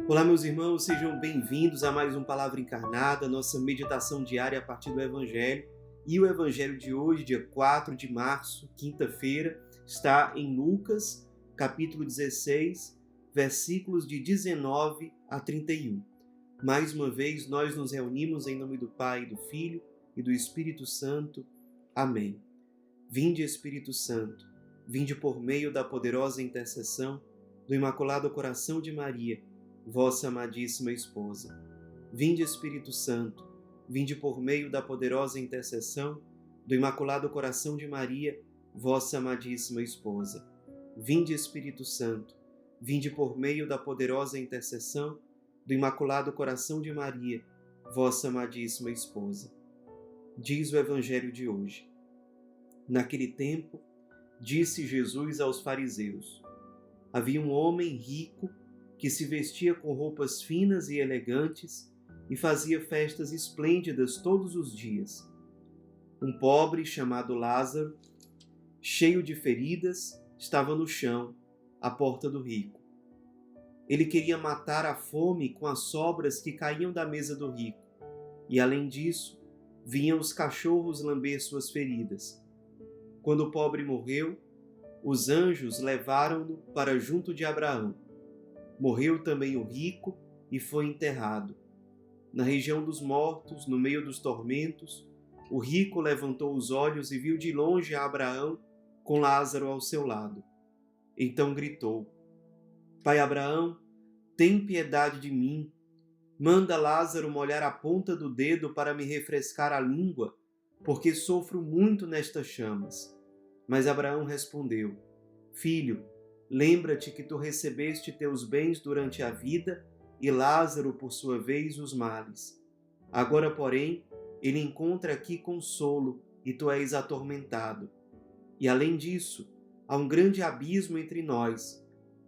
Olá, meus irmãos, sejam bem-vindos a mais um Palavra Encarnada, nossa meditação diária a partir do Evangelho. E o Evangelho de hoje, dia 4 de março, quinta-feira, está em Lucas, capítulo 16, versículos de 19 a 31. Mais uma vez, nós nos reunimos em nome do Pai, do Filho e do Espírito Santo. Amém. Vinde, Espírito Santo, vinde por meio da poderosa intercessão do Imaculado Coração de Maria, vossa amadíssima esposa. Vinde, Espírito Santo, vinde por meio da poderosa intercessão do Imaculado Coração de Maria, vossa amadíssima esposa. Vinde, Espírito Santo, vinde por meio da poderosa intercessão do Imaculado Coração de Maria, vossa amadíssima esposa. Diz o Evangelho de hoje. Naquele tempo, disse Jesus aos fariseus: havia um homem rico que se vestia com roupas finas e elegantes e fazia festas esplêndidas todos os dias. Um pobre chamado Lázaro, cheio de feridas, estava no chão, à porta do rico. Ele queria matar a fome com as sobras que caíam da mesa do rico, e além disso, vinham os cachorros lamber suas feridas. Quando o pobre morreu, os anjos levaram-no para junto de Abraão. Morreu também o rico e foi enterrado. Na região dos mortos, no meio dos tormentos, o rico levantou os olhos e viu de longe a Abraão com Lázaro ao seu lado. Então gritou: Pai Abraão, tem piedade de mim. Manda Lázaro molhar a ponta do dedo para me refrescar a língua, porque sofro muito nestas chamas. Mas Abraão respondeu: Filho, lembra-te que tu recebeste teus bens durante a vida e Lázaro, por sua vez, os males. Agora, porém, ele encontra aqui consolo e tu és atormentado. E além disso, há um grande abismo entre nós.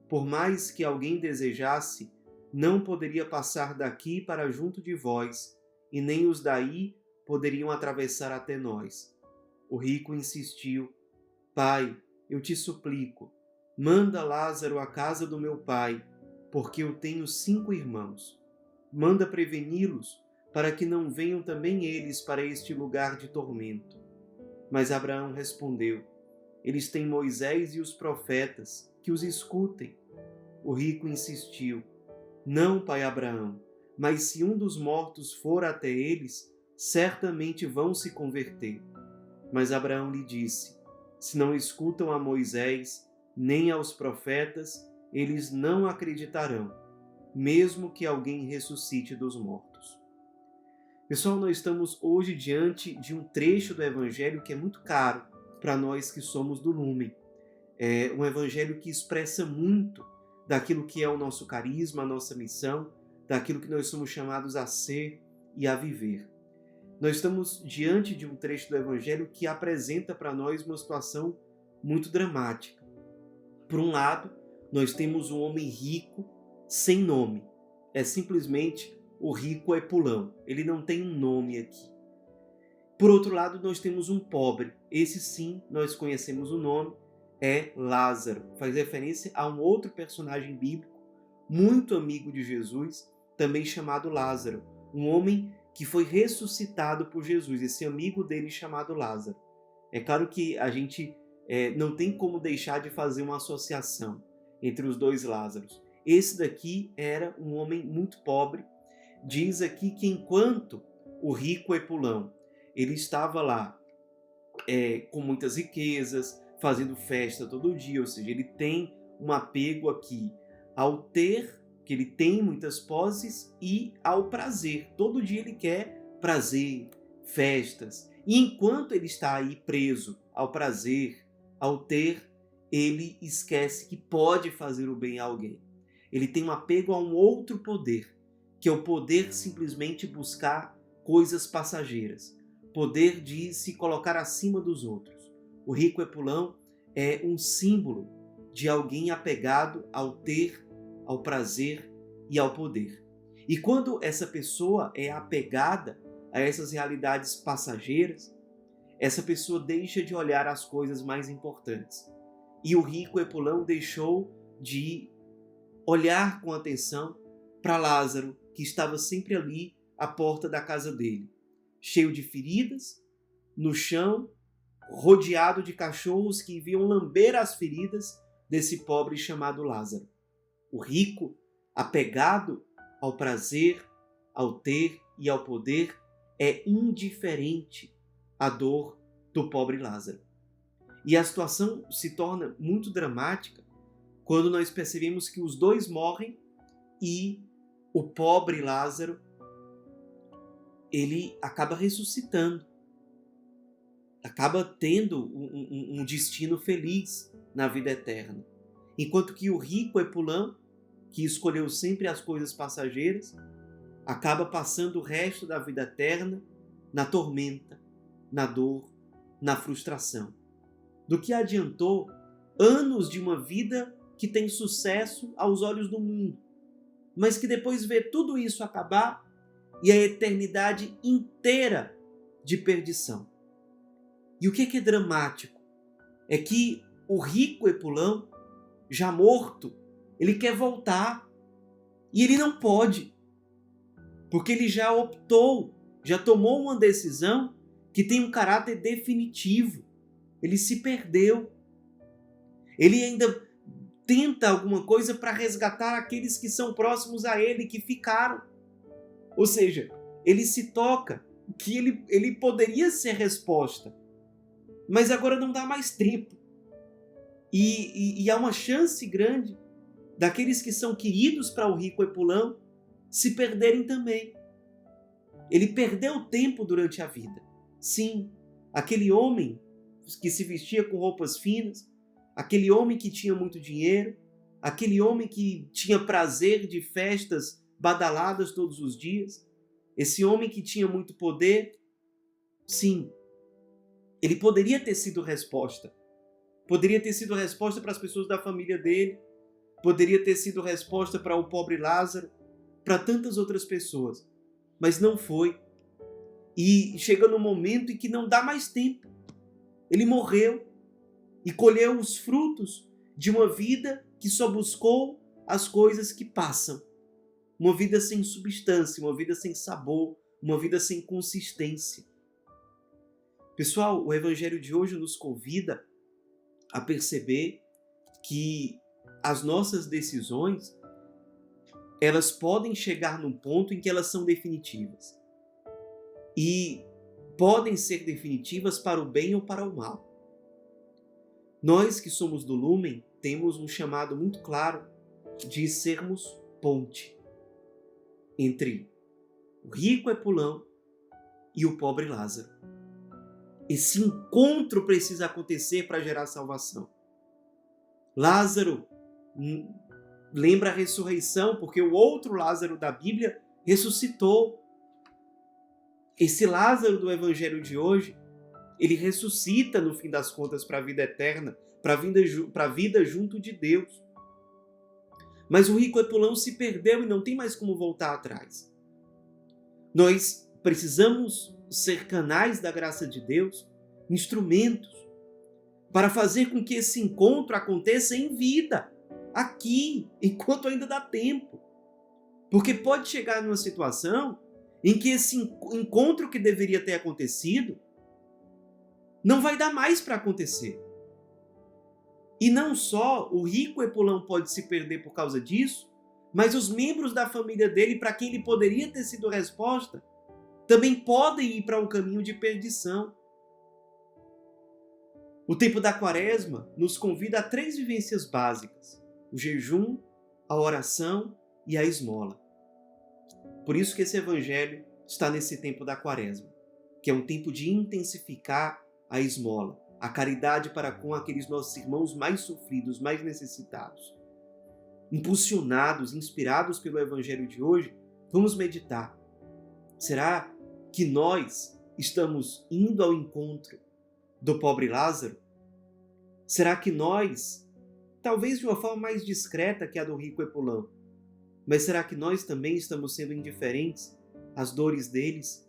Por mais que alguém desejasse, não poderia passar daqui para junto de vós, e nem os daí poderiam atravessar até nós. O rico insistiu: Pai, eu te suplico, manda Lázaro à casa do meu pai, porque eu tenho 5 irmãos. Manda preveni-los, para que não venham também eles para este lugar de tormento. Mas Abraão respondeu: Eles têm Moisés e os profetas, que os escutem. O rico insistiu: Não, pai Abraão, mas se um dos mortos for até eles, certamente vão se converter. Mas Abraão lhe disse: Se não escutam a Moisés, nem aos profetas, eles não acreditarão, mesmo que alguém ressuscite dos mortos. Pessoal, nós estamos hoje diante de um trecho do Evangelho que é muito caro para nós que somos do Lumen. É um Evangelho que expressa muito daquilo que é o nosso carisma, a nossa missão, daquilo que nós somos chamados a ser e a viver. Nós estamos diante de um trecho do Evangelho que apresenta para nós uma situação muito dramática. Por um lado, nós temos um homem rico sem nome. É simplesmente o rico Epulão. Ele não tem um nome aqui. Por outro lado, nós temos um pobre. Esse sim, nós conhecemos o nome, é Lázaro. Faz referência a um outro personagem bíblico, muito amigo de Jesus, também chamado Lázaro. Um homem que foi ressuscitado por Jesus, esse amigo dele chamado Lázaro. É claro que a gente não tem como deixar de fazer uma associação entre os dois Lázaros. Esse daqui era um homem muito pobre. Diz aqui que enquanto o rico Epulão, ele estava lá com muitas riquezas, fazendo festa todo dia, ou seja, ele tem um apego aqui ao ter, que ele tem muitas posses, e ao prazer. Todo dia ele quer prazer, festas. E enquanto ele está aí preso ao prazer, ao ter, ele esquece que pode fazer o bem a alguém. Ele tem um apego a um outro poder, que é o poder simplesmente buscar coisas passageiras, poder de se colocar acima dos outros. O rico Epulão é um símbolo de alguém apegado ao ter, ao prazer e ao poder. E quando essa pessoa é apegada a essas realidades passageiras, essa pessoa deixa de olhar as coisas mais importantes. E o rico Epulão deixou de olhar com atenção para Lázaro, que estava sempre ali à porta da casa dele, cheio de feridas, no chão, rodeado de cachorros que vinham lamber as feridas desse pobre chamado Lázaro. O rico, apegado ao prazer, ao ter e ao poder, é indiferente à dor do pobre Lázaro. E a situação se torna muito dramática quando nós percebemos que os dois morrem e o pobre Lázaro, ele acaba ressuscitando, acaba tendo um destino feliz na vida eterna. Enquanto que o rico Epulão, que escolheu sempre as coisas passageiras, acaba passando o resto da vida eterna na tormenta, na dor, na frustração. Do que adiantou anos de uma vida que tem sucesso aos olhos do mundo, mas que depois vê tudo isso acabar e a eternidade inteira de perdição. E o que é dramático é que o rico Epulão, já morto, ele quer voltar e ele não pode, porque ele já optou, já tomou uma decisão que tem um caráter definitivo. Ele se perdeu. Ele ainda tenta alguma coisa para resgatar aqueles que são próximos a ele, que ficaram. Ou seja, ele se toca que ele poderia ser resposta, mas agora não dá mais tempo. E há uma chance grande daqueles que são queridos para o rico Epulão se perderem também. Ele perdeu tempo durante a vida. Sim, aquele homem que se vestia com roupas finas, aquele homem que tinha muito dinheiro, aquele homem que tinha prazer de festas badaladas todos os dias, esse homem que tinha muito poder, sim, ele poderia ter sido resposta. Poderia ter sido resposta para as pessoas da família dele, poderia ter sido resposta para o pobre Lázaro, para tantas outras pessoas, mas não foi. E chega no momento em que não dá mais tempo. Ele morreu e colheu os frutos de uma vida que só buscou as coisas que passam. Uma vida sem substância, uma vida sem sabor, uma vida sem consistência. Pessoal, o Evangelho de hoje nos convida a perceber que as nossas decisões, elas podem chegar num ponto em que elas são definitivas. E podem ser definitivas para o bem ou para o mal. Nós que somos do Lumen temos um chamado muito claro de sermos ponte entre o rico Epulão e o pobre Lázaro. Esse encontro precisa acontecer para gerar salvação. Lázaro lembra a ressurreição, porque o outro Lázaro da Bíblia ressuscitou. Esse Lázaro do Evangelho de hoje, ele ressuscita no fim das contas para a vida eterna, para a vida junto de Deus. Mas o rico Epulão se perdeu e não tem mais como voltar atrás. Nós precisamos ser canais da graça de Deus, instrumentos, para fazer com que esse encontro aconteça em vida, aqui, enquanto ainda dá tempo. Porque pode chegar numa situação em que esse encontro que deveria ter acontecido não vai dar mais para acontecer. E não só o rico Epulão pode se perder por causa disso, mas os membros da família dele, para quem ele poderia ter sido resposta, também podem ir para um caminho de perdição. O tempo da Quaresma nos convida a 3 vivências básicas: o jejum, a oração e a esmola. Por isso que esse evangelho está nesse tempo da Quaresma, que é um tempo de intensificar a esmola, a caridade para com aqueles nossos irmãos mais sofridos, mais necessitados. Impulsionados, inspirados pelo evangelho de hoje, vamos meditar. Será que nós estamos indo ao encontro do pobre Lázaro? Será que nós, talvez de uma forma mais discreta que a do rico Epulão, mas será que nós também estamos sendo indiferentes às dores deles?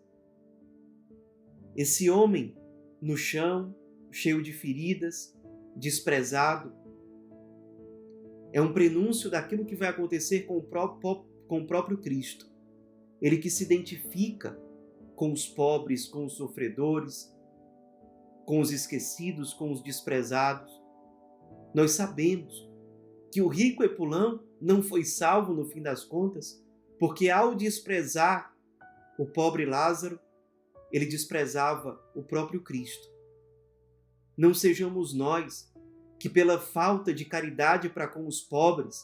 Esse homem no chão, cheio de feridas, desprezado, é um prenúncio daquilo que vai acontecer com com o próprio Cristo. Ele que se identifica com os pobres, com os sofredores, com os esquecidos, com os desprezados. Nós sabemos que o rico Epulão não foi salvo no fim das contas, porque ao desprezar o pobre Lázaro, ele desprezava o próprio Cristo. Não sejamos nós que, pela falta de caridade para com os pobres,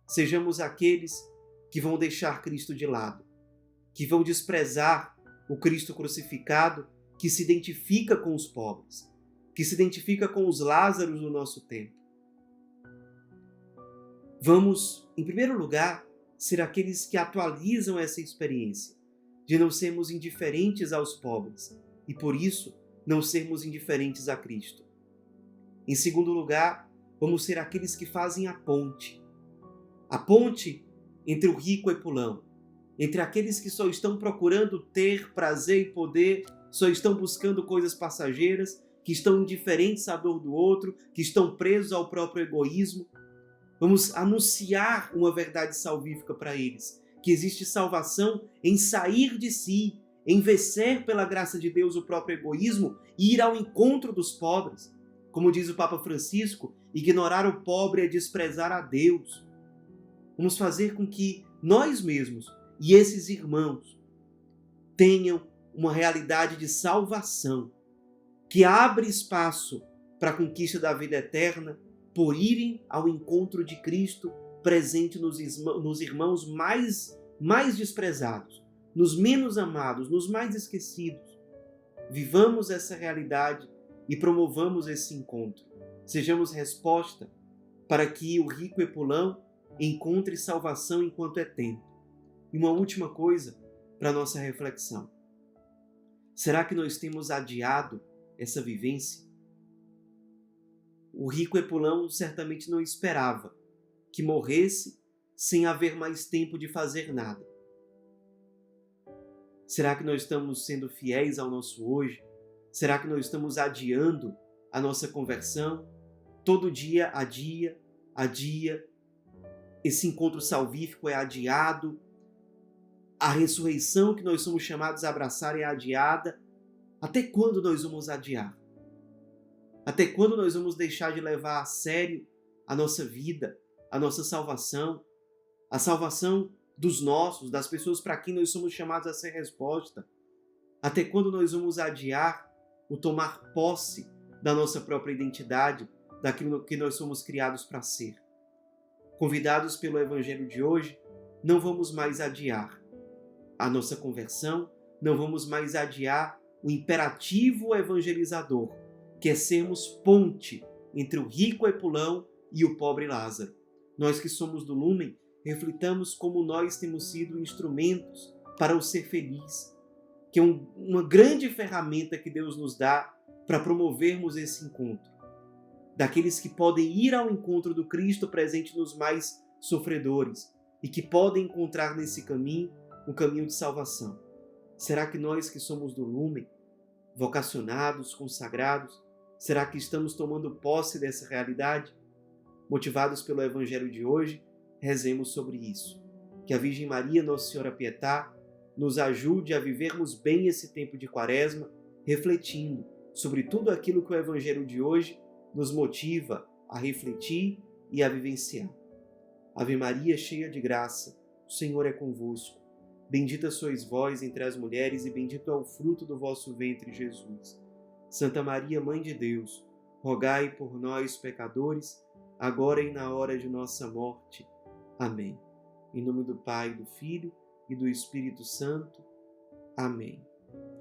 sejamos aqueles que vão deixar Cristo de lado, que vão desprezar o Cristo crucificado, que se identifica com os pobres, que se identifica com os Lázaros do nosso tempo. Vamos, em primeiro lugar, ser aqueles que atualizam essa experiência de não sermos indiferentes aos pobres e, por isso, não sermos indiferentes a Cristo. Em segundo lugar, vamos ser aqueles que fazem a ponte entre o rico Epulão, entre aqueles que só estão procurando ter prazer e poder, só estão buscando coisas passageiras, que estão indiferentes à dor do outro, que estão presos ao próprio egoísmo. Vamos anunciar uma verdade salvífica para eles, que existe salvação em sair de si, em vencer pela graça de Deus o próprio egoísmo e ir ao encontro dos pobres. Como diz o Papa Francisco, ignorar o pobre é desprezar a Deus. Vamos fazer com que nós mesmos e esses irmãos tenham uma realidade de salvação que abre espaço para a conquista da vida eterna por irem ao encontro de Cristo presente nos irmãos mais desprezados, nos menos amados, nos mais esquecidos. Vivamos essa realidade e promovamos esse encontro. Sejamos resposta para que o rico Epulão encontre salvação enquanto é tempo. E uma última coisa para a nossa reflexão. Será que nós temos adiado essa vivência? O rico Epulão certamente não esperava que morresse sem haver mais tempo de fazer nada. Será que nós estamos sendo fiéis ao nosso hoje? Será que nós estamos adiando a nossa conversão? Todo dia, a dia, esse encontro salvífico é adiado. A ressurreição que nós somos chamados a abraçar é adiada. Até quando nós vamos adiar? Até quando nós vamos deixar de levar a sério a nossa vida, a nossa salvação, a salvação dos nossos, das pessoas para quem nós somos chamados a ser resposta? Até quando nós vamos adiar o tomar posse da nossa própria identidade, daquilo que nós somos criados para ser? Convidados pelo Evangelho de hoje, não vamos mais adiar a nossa conversão, não vamos mais adiar o imperativo evangelizador, que é sermos ponte entre o rico Epulão e o pobre Lázaro. Nós que somos do Lumen, reflitamos como nós temos sido instrumentos para o ser feliz, que é uma grande ferramenta que Deus nos dá para promovermos esse encontro. Daqueles que podem ir ao encontro do Cristo presente nos mais sofredores e que podem encontrar nesse caminho um caminho de salvação. Será que nós que somos do Lumen, vocacionados, consagrados, será que estamos tomando posse dessa realidade? Motivados pelo Evangelho de hoje, rezemos sobre isso. Que a Virgem Maria, Nossa Senhora Pietá, nos ajude a vivermos bem esse tempo de Quaresma, refletindo sobre tudo aquilo que o Evangelho de hoje nos motiva a refletir e a vivenciar. Ave Maria, cheia de graça, o Senhor é convosco. Bendita sois vós entre as mulheres e bendito é o fruto do vosso ventre, Jesus. Santa Maria, Mãe de Deus, rogai por nós, pecadores, agora e na hora de nossa morte. Amém. Em nome do Pai, do Filho e do Espírito Santo. Amém.